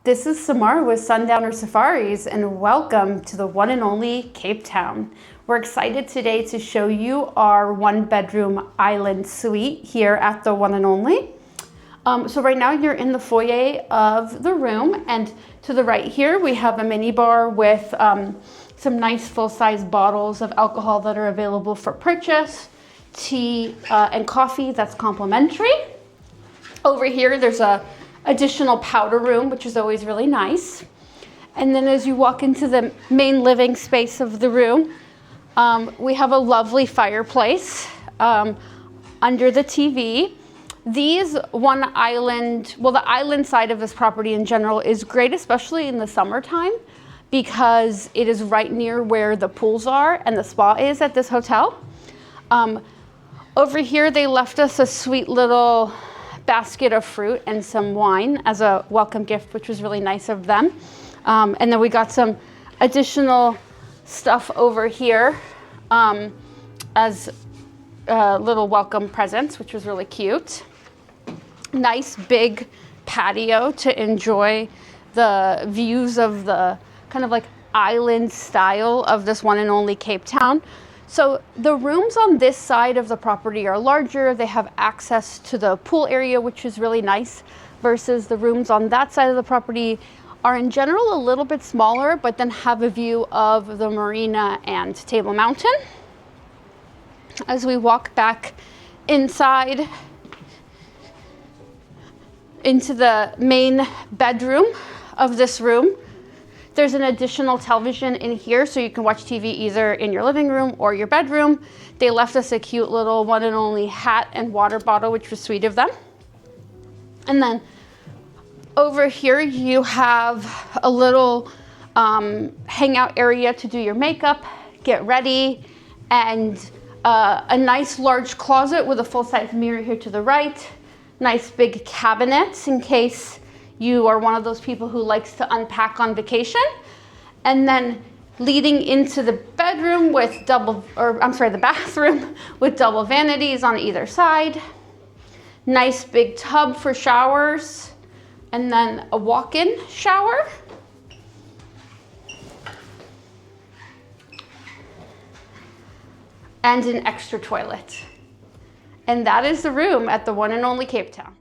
This is Samar with Sundowner Safaris, and welcome to the One and Only Cape Town. We're excited today to show you our one-bedroom island suite here at the One and Only. So right now you're in the foyer of the room, and to the right here we have a mini bar with some nice full-size bottles of alcohol that are available for purchase, tea and coffee that's complimentary. Over here there's a additional powder room, which is always really nice. And then as you walk into the main living space of the room, we have a lovely fireplace under the TV. These one island, well, the island side of this property in general is great, especially in the summertime, because it is right near where the pools are and the spa is at this hotel. Over here, they left us a sweet little basket of fruit and some wine as a welcome gift, which was really nice of them. And then we got some additional stuff over here as little welcome presents, which was really cute. Nice big patio to enjoy the views of the kind of like island style of this One and Only Cape Town. So the rooms on this side of the property are larger. They have access to the pool area, which is really nice, versus the rooms on that side of the property are in general a little bit smaller, but then have a view of the marina and Table Mountain. As we walk back inside into the main bedroom of this room, there's an additional television in here, so you can watch TV either in your living room or your bedroom. They left us a cute little One and Only hat and water bottle, which was sweet of them. And then over here you have a little hangout area to do your makeup, get ready, and a nice large closet with a full-size mirror here to the right. Nice big cabinets in case you are one of those people who likes to unpack on vacation. And then leading into the bedroom with the bathroom with double vanities on either side. Nice big tub for showers, and then a walk-in shower. And an extra toilet. And that is the room at the One and Only Cape Town.